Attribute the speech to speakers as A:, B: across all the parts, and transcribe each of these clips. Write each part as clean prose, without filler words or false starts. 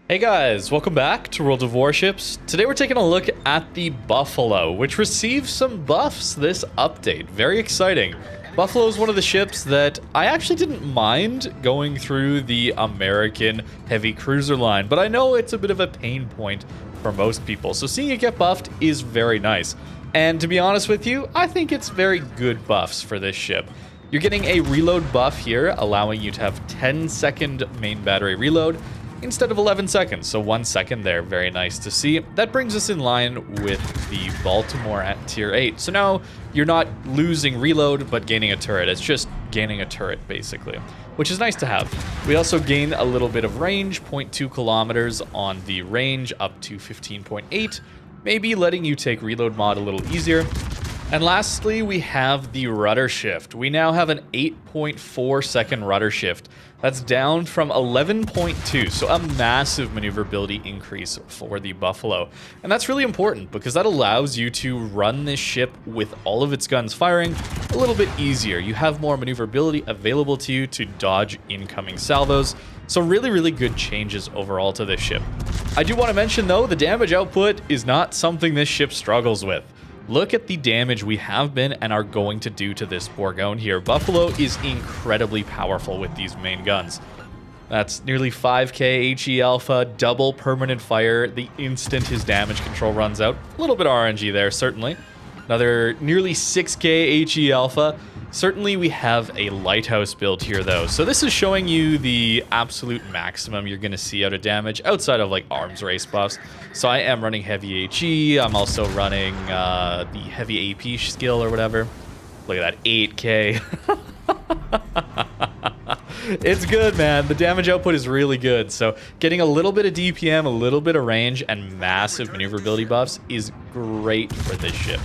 A: Hey guys, welcome back to World of Warships. Today we're taking a look at the Buffalo, which received some buffs this update. Very exciting. Buffalo is one of the ships that I actually didn't mind going through the American heavy cruiser line, but I know it's a bit of a pain point for most people, so seeing it get buffed is very nice. And to be honest with you, I think it's very good buffs for this ship. You're getting a reload buff here, allowing you to have 10-second main battery reload, instead of 11 seconds, so 1 second there. Very nice to see. That brings us in line with the Baltimore at tier 8. So now you're not losing reload, but gaining a turret. It's just gaining a turret, basically, which is nice to have. We also gain a little bit of range, 0.2 kilometers on the range, up to 15.8, maybe letting you take reload mod a little easier. And lastly, we have the rudder shift. We now have an 8.4 second rudder shift. That's down from 11.2, so a massive maneuverability increase for the Buffalo. And that's really important because that allows you to run this ship with all of its guns firing a little bit easier. You have more maneuverability available to you to dodge incoming salvos. So really good changes overall to this ship. I do want to mention though, the damage output is not something this ship struggles with. Look at the damage we have been and are going to do to this Bourgogne here. Buffalo is incredibly powerful with these main guns. That's nearly 5k HE alpha, double permanent fire the instant his damage control runs out. A little bit of RNG there, certainly. Another nearly 6k HE alpha. Certainly we have a Lighthouse build here though. So this is showing you the absolute maximum you're going to see out of damage outside of like arms race buffs. So I am running heavy HE. I'm also running the heavy AP skill or whatever. Look at that, 8k. It's good, man. The damage output is really good. So getting a little bit of DPM, a little bit of range, and massive maneuverability buffs is great for this ship.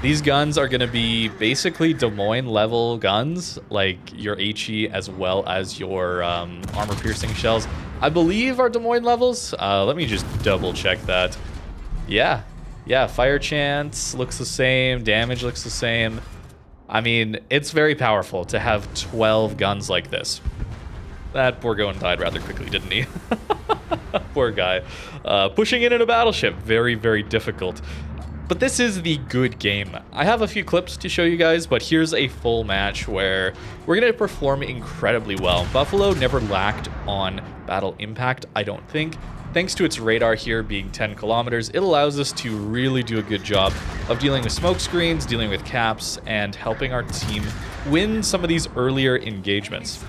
A: These guns are going to be basically Des Moines level guns, like your HE as well as your armor piercing shells. I believe are Des Moines levels. Let me just double check that. Yeah, fire chance looks the same, damage looks the same. I mean, it's very powerful to have 12 guns like this. That Bourgogne died rather quickly, didn't he? Poor guy. Pushing in a battleship, very difficult. But this is the good game. I have a few clips to show you guys, but here's a full match where we're going to perform incredibly well. Buffalo never lacked on battle impact, I don't think. Thanks to its radar here being 10 kilometers, it allows us to really do a good job of dealing with smoke screens, dealing with caps, and helping our team win some of these earlier engagements.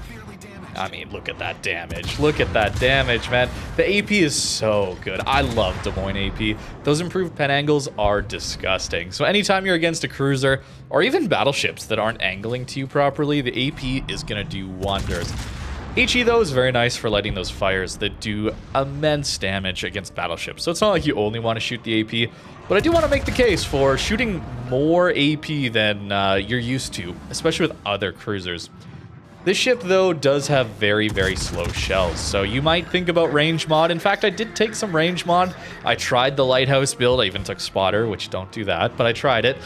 A: I mean, look at that damage. Look at that damage, man. The AP is so good. I love Des Moines AP. Those improved pen angles are disgusting. So anytime you're against a cruiser or even battleships that aren't angling to you properly, the AP is going to do wonders. HE, though, is very nice for lighting those fires that do immense damage against battleships. So it's not like you only want to shoot the AP, but I do want to make the case for shooting more AP than you're used to, especially with other cruisers. This ship, though, does have very slow shells, so you might think about range mod. In fact, I did take some range mod. I tried the Lighthouse build. I even took spotter, which don't do that, but I tried it.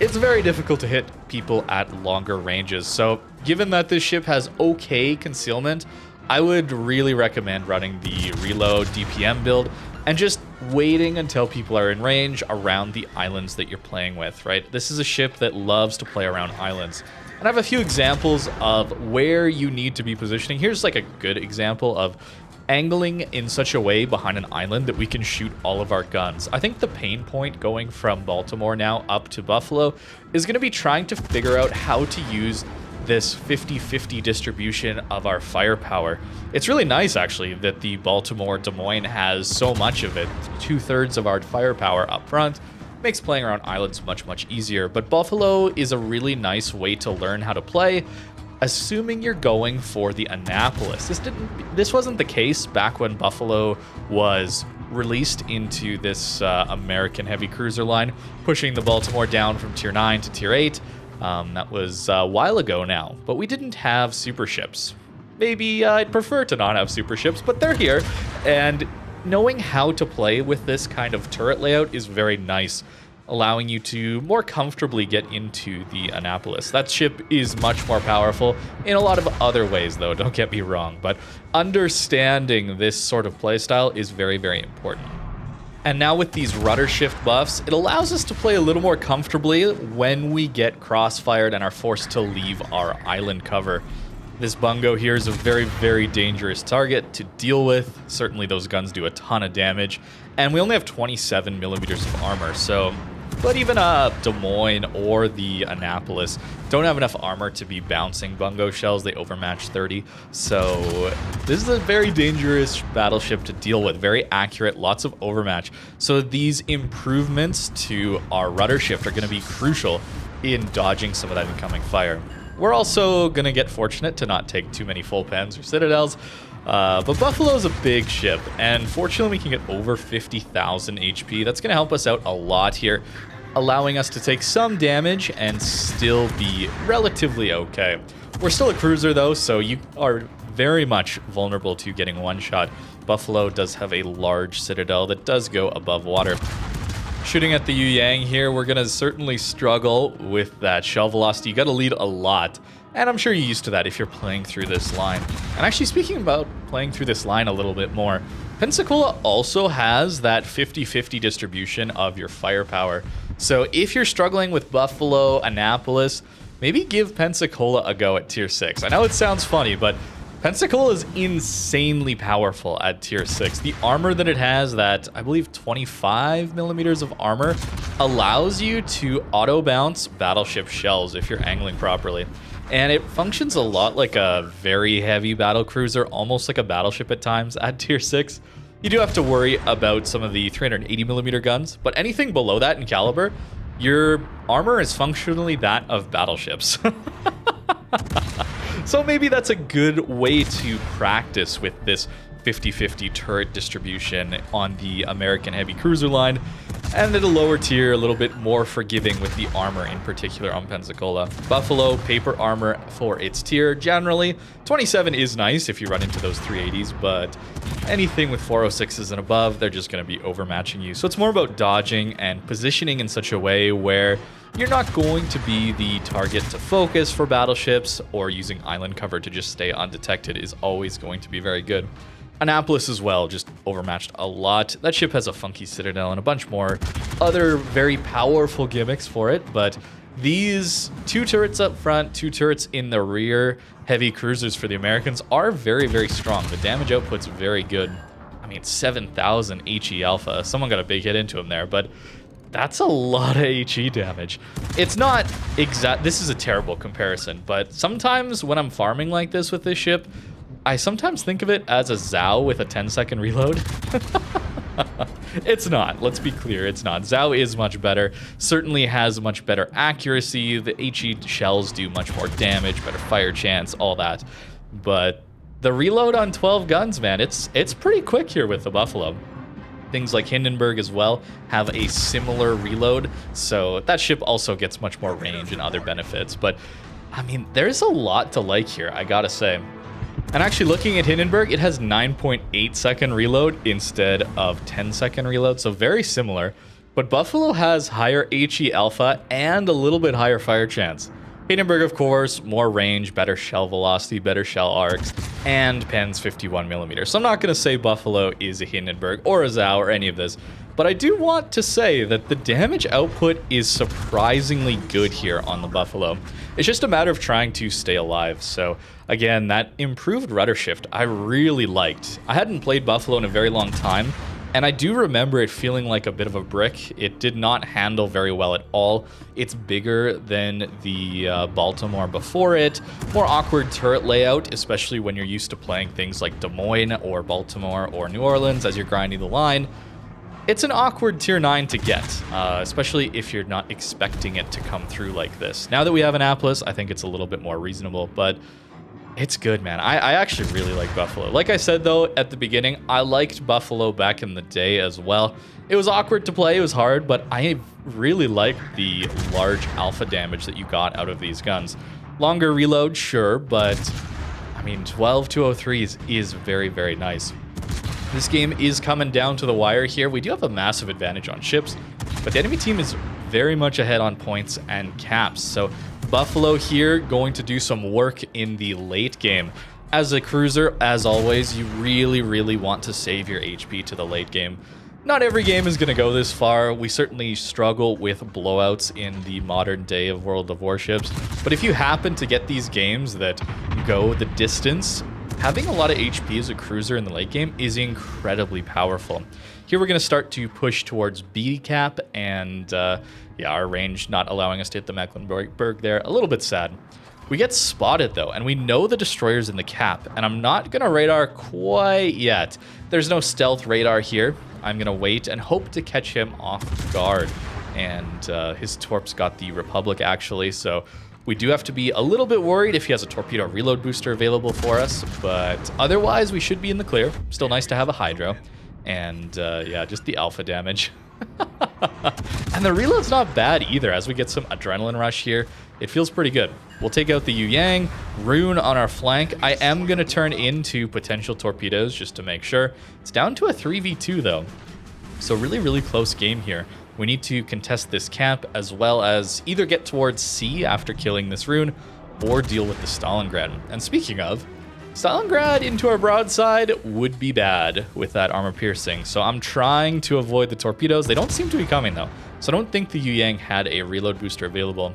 A: It's very difficult to hit people at longer ranges, so given that this ship has okay concealment, I would really recommend running the reload DPM build and just waiting until people are in range around the islands that you're playing with, right? This is a ship that loves to play around islands. And I have a few examples of where you need to be positioning. Here's like a good example of angling in such a way behind an island that we can shoot all of our guns. I think the pain point going from Baltimore now up to Buffalo is going to be trying to figure out how to use this 50-50 distribution of our firepower. It's really nice, actually, that the Baltimore Des Moines has so much of it. 2/3 of our firepower up front. Makes playing around islands much easier, but Buffalo is a really nice way to learn how to play, assuming you're going for the Annapolis. This wasn't the case back when Buffalo was released into this American heavy cruiser line, pushing the Baltimore down from tier 9 to tier 8. That was a while ago now, but we didn't have super ships. Maybe I'd prefer to not have super ships, but they're here, and knowing how to play with this kind of turret layout is very nice. allowing you to more comfortably get into the Annapolis. That ship is much more powerful in a lot of other ways, though, don't get me wrong, but understanding this sort of playstyle is very, very important. And now with these rudder shift buffs, it allows us to play a little more comfortably when we get crossfired and are forced to leave our island cover. This bungo here is a very, very dangerous target to deal with. Certainly those guns do a ton of damage, and we only have 27 millimeters of armor, so... But even Des Moines or the Annapolis don't have enough armor to be bouncing bungo shells. They overmatch 30. So this is a very dangerous battleship to deal with. Very accurate, lots of overmatch. So these improvements to our rudder shift are going to be crucial in dodging some of that incoming fire. We're also going to get fortunate to not take too many full pens or citadels. But Buffalo's a big ship, and fortunately we can get over 50,000 HP. That's going to help us out a lot here, allowing us to take some damage and still be relatively okay. We're still a cruiser though, so you are very much vulnerable to getting one shot. Buffalo does have a large citadel that does go above water. Shooting at the Yu Yang here, we're going to certainly struggle with that shell velocity. You got to lead a lot. And I'm sure you're used to that if you're playing through this line. And actually, speaking about playing through this line a little bit more, Pensacola also has that 50-50 distribution of your firepower. So if you're struggling with Buffalo, Annapolis, maybe give Pensacola a go at tier 6. I know it sounds funny, but Pensacola is insanely powerful at tier 6. The armor that it has, that I believe 25 millimeters of armor, allows you to auto bounce battleship shells if you're angling properly. And it functions a lot like a very heavy battle cruiser, almost like a battleship at times at tier 6. You do have to worry about some of the 380mm guns, but anything below that in caliber, your armor is functionally that of battleships. So maybe that's a good way to practice with this 50-50 turret distribution on the American heavy cruiser line, and at a lower tier, a little bit more forgiving with the armor in particular on Pensacola. Buffalo, paper armor for its tier. Generally, 27 is nice if you run into those 380s, but anything with 406s and above, they're just going to be overmatching you. So it's more about dodging and positioning in such a way where you're not going to be the target to focus for battleships, or using island cover to just stay undetected is always going to be very good. Annapolis as well, just overmatched a lot. That ship has a funky citadel and a bunch more other very powerful gimmicks for it, but these 2 turrets up front, 2 turrets in the rear, heavy cruisers for the Americans are very, very strong. The damage output's very good. I mean, 7,000 HE alpha. Someone got a big hit into him there, but that's a lot of HE damage. It's not exact. This is a terrible comparison, but sometimes when I'm farming like this with this ship, I sometimes think of it as a Zhao with a 10-second reload. It's not. Let's be clear, it's not. Zhao is much better. Certainly has much better accuracy. The HE shells do much more damage, better fire chance, all that. But the reload on 12 guns, man, it's pretty quick here with the Buffalo. Things like Hindenburg as well have a similar reload, so that ship also gets much more range and other benefits. But, I mean, there's a lot to like here, I gotta say. And actually looking at Hindenburg, it has 9.8 second reload instead of 10-second reload, so very similar. But Buffalo has higher HE alpha and a little bit higher fire chance. Hindenburg, of course, more range, better shell velocity, better shell arcs, and pens 51mm. So I'm not going to say Buffalo is a Hindenburg or a Zhao or any of this, but I do want to say that the damage output is surprisingly good here on the Buffalo. It's just a matter of trying to stay alive. So again, that improved rudder shift I really liked. I hadn't played Buffalo in a very long time, and I do remember it feeling like a bit of a brick. It did not handle very well at all. It's bigger than the Baltimore before it. More awkward turret layout, especially when you're used to playing things like Des Moines or Baltimore or New Orleans as you're grinding the line. It's an awkward tier 9 to get, especially if you're not expecting it to come through like this. Now that we have Annapolis, I think it's a little bit more reasonable, but it's good, man. I actually really like Buffalo. Like I said, though, at the beginning, I liked Buffalo back in the day as well. It was awkward to play, it was hard, but I really liked the large alpha damage that you got out of these guns. Longer reload, sure, but I mean, 12-203s is very, very nice. This game is coming down to the wire here. We do have a massive advantage on ships. but the enemy team is very much ahead on points and caps. So Buffalo here going to do some work in the late game. As a cruiser, as always, you really want to save your HP to the late game. Not every game is going to go this far. We certainly struggle with blowouts in the modern day of World of Warships. But if you happen to get these games that go the distance, having a lot of HP as a cruiser in the late game is incredibly powerful. Here we're going to start to push towards B cap, and yeah, our range not allowing us to hit the Mecklenburg there. A little bit sad. We get spotted though, and we know the destroyer's in the cap, and I'm not going to radar quite yet. There's no stealth radar here. I'm going to wait and hope to catch him off guard. And his torp's got the Republic actually, so we do have to be a little bit worried if he has a torpedo reload booster available for us, but otherwise we should be in the clear. Still nice to have a Hydro, and yeah, just the alpha damage. And the reload's not bad either. As we get some adrenaline rush here, it feels pretty good. We'll take out the Yu Yang, Rune on our flank. I am going to turn into potential torpedoes just to make sure. It's down to a 3v2 though, so really close game here. We need to contest this cap as well as either get towards C after killing this Rune or deal with the Stalingrad. And speaking of, Stalingrad into our broadside would be bad with that armor piercing. So I'm trying to avoid the torpedoes. They don't seem to be coming though. So I don't think the Yu Yang had a reload booster available.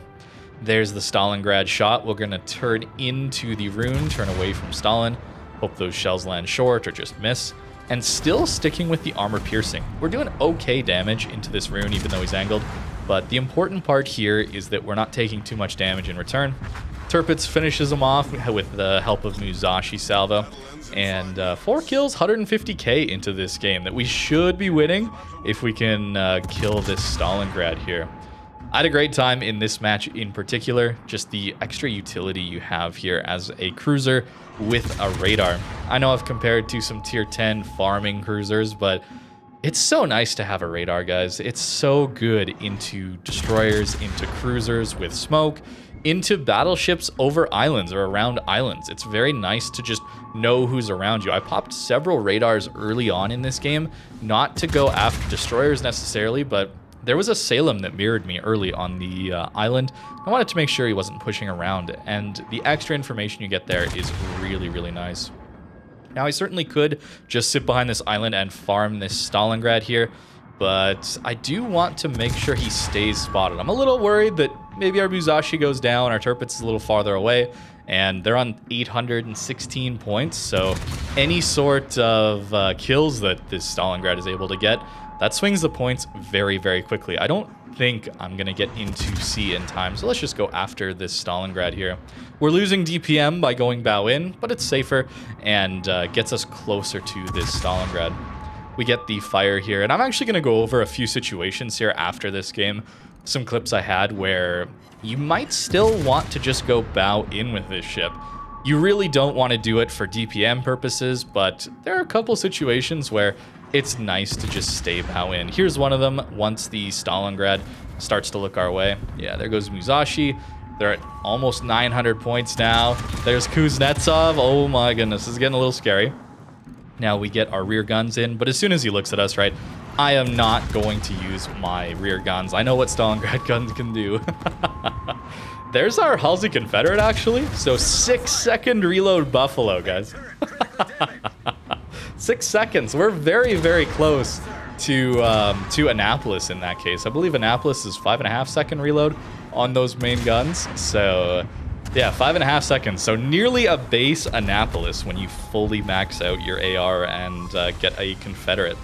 A: There's the Stalingrad shot. We're gonna turn into the Rune, turn away from Stalin. Hope those shells land short or just miss. And still sticking with the armor piercing. We're doing okay damage into this Rune even though he's angled. But the important part here is that we're not taking too much damage in return. Tirpitz finishes him off with the help of Musashi salvo, and 4 kills, 150k into this game that we should be winning if we can kill this Stalingrad here. I had a great time in this match in particular, just the extra utility you have here as a cruiser with a radar. I know I've compared to some tier 10 farming cruisers, but it's so nice to have a radar, guys. It's so good into destroyers, into cruisers with smoke, into battleships over islands or around islands. It's very nice to just know who's around you. I popped several radars early on in this game, not to go after destroyers necessarily, but there was a Salem that mirrored me early on the island. I wanted to make sure he wasn't pushing around, and the extra information you get there is really nice. Now, I certainly could just sit behind this island and farm this Stalingrad here, but I do want to make sure he stays spotted. I'm a little worried that maybe our Musashi goes down, our Tirpitz is a little farther away, and they're on 816 points, so any sort of kills that this Stalingrad is able to get, that swings the points very quickly. I don't think I'm going to get into C in time, so let's just go after this Stalingrad here. We're losing DPM by going bow in, but it's safer and gets us closer to this Stalingrad. We get the fire here, and I'm actually going to go over a few situations here after this game. Some clips I had where you might still want to just go bow in with this ship. You really don't want to do it for DPM purposes, but there are a couple situations where it's nice to just stay bow in. Here's one of them once the Stalingrad starts to look our way. Yeah, there goes Musashi. They're at almost 900 points now. There's Kuznetsov. Oh my goodness, this is getting a little scary. Now we get our rear guns in, but as soon as he looks at us, right, I am not going to use my rear guns. I know what Stalingrad guns can do. There's our Halsey Confederate, actually. So 6-second reload Buffalo, guys. 6 seconds. We're very close to Annapolis in that case. I believe Annapolis is 5.5-second reload on those main guns. So yeah, 5.5 seconds. So nearly a base Annapolis when you fully max out your AR and get a Confederate.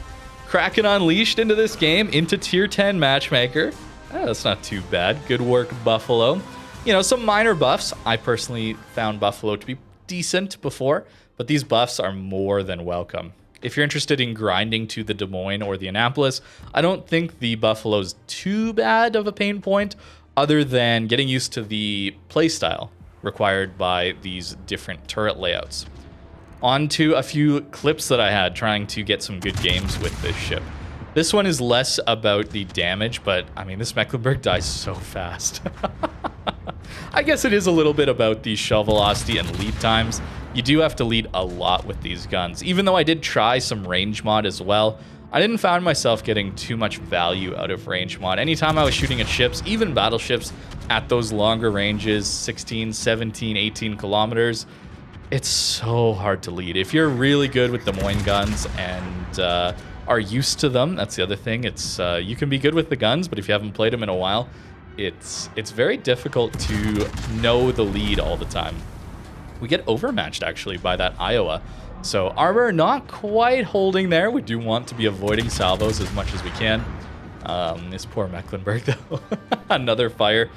A: Kraken unleashed into this game, into tier 10 matchmaker. That's not too bad. Good work, Buffalo. You know, some minor buffs. I personally found Buffalo to be decent before, but these buffs are more than welcome. If you're interested in grinding to the Des Moines or the Annapolis, I don't think the Buffalo's too bad of a pain point, other than getting used to the playstyle required by these different turret layouts. On to a few clips that I had trying to get some good games with this ship. This one is less about the damage, but I mean, this Mecklenburg dies so fast. I guess it is a little bit about the shell velocity and lead times. You do have to lead a lot with these guns. Even though I did try some range mod as well, I didn't find myself getting too much value out of range mod. Anytime I was shooting at ships, even battleships, at those longer ranges, 16, 17, 18 kilometers, it's so hard to lead. If you're really good with the Moines guns and are used to them, that's the other thing. It's you can be good with the guns, but if you haven't played them in a while, it's very difficult to know the lead all the time. We get overmatched, actually, by that Iowa. So armor not quite holding there. We do want to be avoiding salvos as much as we can. This poor Mecklenburg, though. Another fire.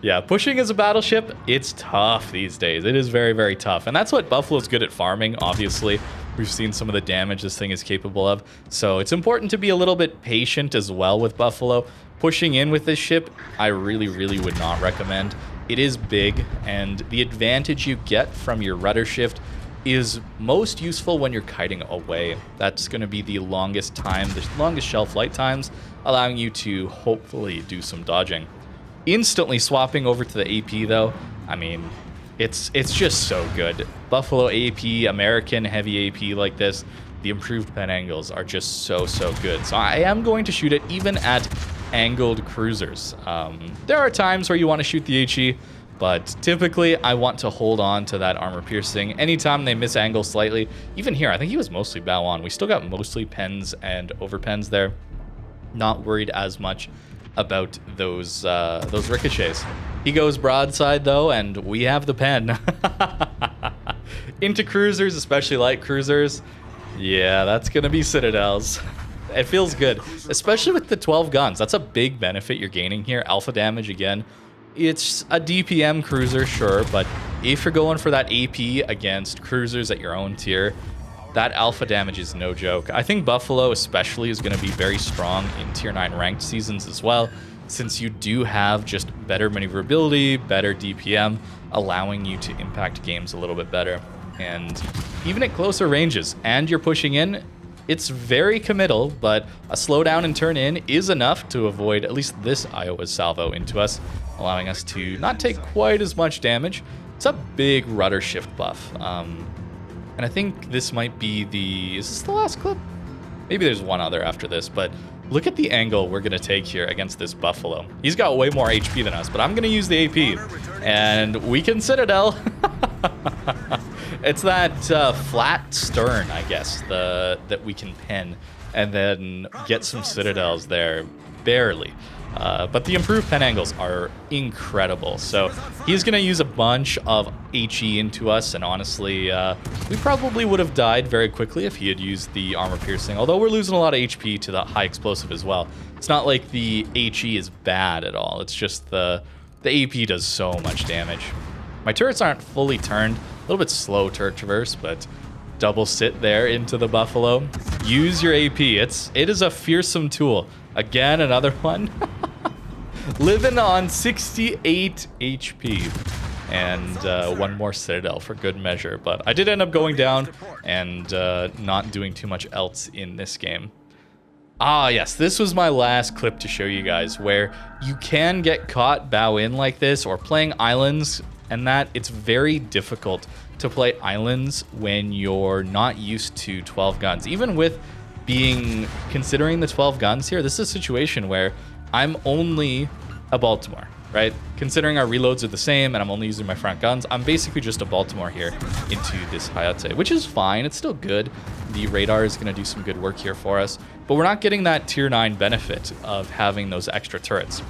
A: Yeah, pushing as a battleship, it's tough these days. It is very, very tough. And that's what Buffalo's good at farming, obviously. We've seen some of the damage this thing is capable of. So it's important to be a little bit patient as well with Buffalo. Pushing in with this ship, I really, really would not recommend. It is big, and the advantage you get from your rudder shift is most useful when you're kiting away. That's going to be the longest time, the longest shelf light times, allowing you to hopefully do some dodging. Instantly swapping over to the AP, though, I mean, it's just so good. Buffalo AP, American heavy AP like this, the improved pen angles are just so good. So I am going to shoot it even at angled cruisers. There are times where you want to shoot the HE, but typically I want to hold on to that armor piercing. Anytime they miss angle slightly, even here, I think he was mostly bow on. We still got mostly pens and over pens there. Not worried as much about those ricochets. He goes broadside though, and we have the pen. Into cruisers, especially light cruisers. Yeah, that's gonna be citadels. It feels good, especially with the 12 guns. That's a big benefit you're gaining here. Alpha damage again. It's a DPM cruiser, sure, but if you're going for that AP against cruisers at your own tier, that alpha damage is no joke. I think Buffalo especially is going to be very strong in tier 9 ranked seasons as well, since you do have just better maneuverability, better DPM, allowing you to impact games a little bit better. And even at closer ranges, and you're pushing in, it's very committal, but a slowdown and turn in is enough to avoid at least this Iowa salvo into us, allowing us to not take quite as much damage. It's a big rudder shift buff. And I think this might be the... Is this the last clip? Maybe there's one other after this, but look at the angle we're going to take here against this Buffalo. He's got way more HP than us, but I'm going to use the AP. And we can Citadel. It's that flat stern, I guess, that we can pen and then get some Citadels there, barely. But the improved pen angles are incredible. So he's going to use a bunch of HE into us, and honestly, we probably would have died very quickly if he had used the armor piercing, although we're losing a lot of HP to the high explosive as well. It's not like the HE is bad at all. It's just the AP does so much damage. My turrets aren't fully turned. A little bit slow turret traverse, but double sit there into the Buffalo. Use your AP. It is a fearsome tool. Again, another one. Living on 68 HP. And one more Citadel for good measure. But I did end up going down and not doing too much else in this game. Ah, yes, this was my last clip to show you guys where you can get caught bow in like this or playing islands, and that it's very difficult to play islands when you're not used to 12 guns. Even with considering the 12 guns here, this is a situation where I'm only a Baltimore, right? Considering our reloads are the same and I'm only using my front guns, I'm basically just a Baltimore here into this Hayate, which is fine. It's still good. The radar is going to do some good work here for us, but we're not getting that tier 9 benefit of having those extra turrets.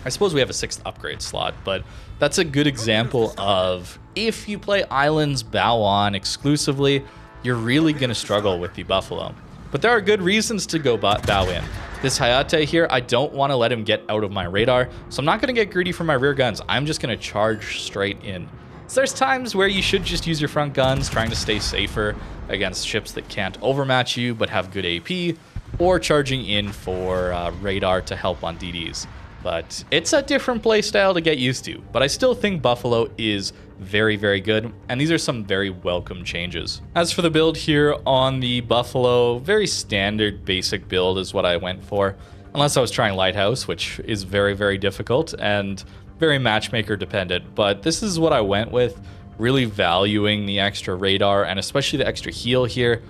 A: I suppose we have a 6th upgrade slot, but that's a good example of if you play islands bow on exclusively, you're really going to struggle with the Buffalo. But there are good reasons to go bow in. This Hayate here, I don't want to let him get out of my radar, so I'm not going to get greedy for my rear guns. I'm just going to charge straight in. So there's times where you should just use your front guns, trying to stay safer against ships that can't overmatch you but have good AP, or charging in for radar to help on DDs. But it's a different playstyle to get used to. But I still think Buffalo is very, very good, and these are some very welcome changes. As for the build here on the Buffalo, very standard basic build is what I went for. Unless I was trying Lighthouse, which is very, very difficult and very matchmaker dependent. But this is what I went with, really valuing the extra radar and especially the extra heal here.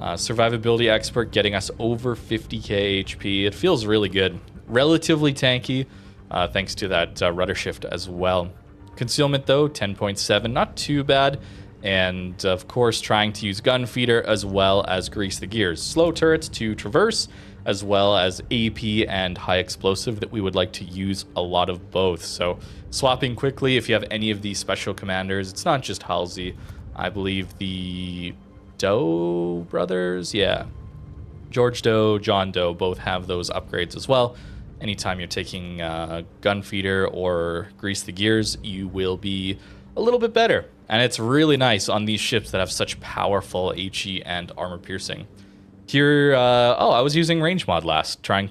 A: Survivability expert getting us over 50k HP. It feels really good. Relatively tanky, thanks to that rudder shift as well. Concealment though, 10.7, not too bad. And of course, trying to use gun feeder as well as grease the gears. Slow turrets to traverse, as well as AP and high explosive that we would like to use a lot of both. So swapping quickly if you have any of these special commanders. It's not just Halsey. I believe the Doe brothers, yeah. George Doe, John Doe both have those upgrades as well. Anytime you're taking gun feeder or grease the gears, you will be a little bit better. And it's really nice on these ships that have such powerful HE and armor piercing. Here, I was using range mod last, trying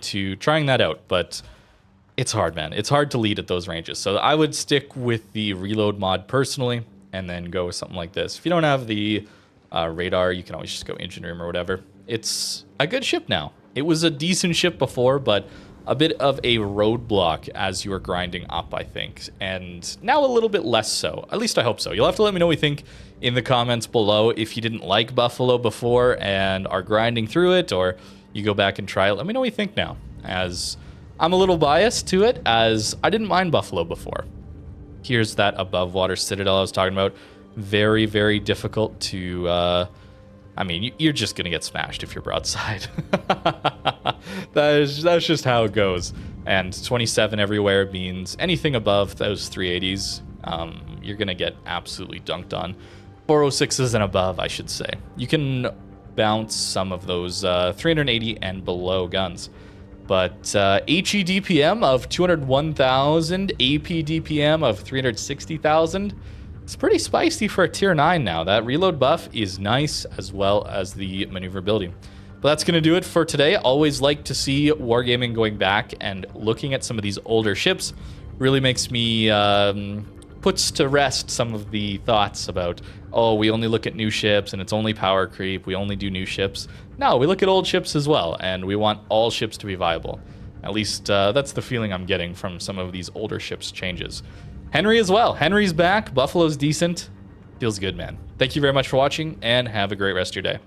A: that out, but it's hard, man. It's hard to lead at those ranges. So I would stick with the reload mod personally, and then go with something like this. If you don't have the radar, you can always just go engine room or whatever. It's a good ship now. It was a decent ship before, but a bit of a roadblock as you were grinding up, I think. And now a little bit less so. At least I hope so. You'll have to let me know what you think in the comments below. If you didn't like Buffalo before and are grinding through it, or you go back and try it, let me know what you think now. As I'm a little biased to it, as I didn't mind Buffalo before. Here's that above water citadel I was talking about. Very, very difficult to... I mean, you're just going to get smashed if you're broadside. That's just how it goes. And 27 everywhere means anything above those 380s, you're going to get absolutely dunked on. 406s and above, I should say. You can bounce some of those 380 and below guns. But HE DPM of 201,000, AP DPM of 360,000. It's pretty spicy for a tier 9 now. That reload buff is nice, as well as the maneuverability. But that's going to do it for today. Always like to see Wargaming going back and looking at some of these older ships. Really makes me, puts to rest some of the thoughts about, oh, we only look at new ships and it's only power creep. We only do new ships. No, we look at old ships as well, and we want all ships to be viable. At least that's the feeling I'm getting from some of these older ships changes. Henry as well. Henry's back. Buffalo's decent. Feels good, man. Thank you very much for watching, and have a great rest of your day.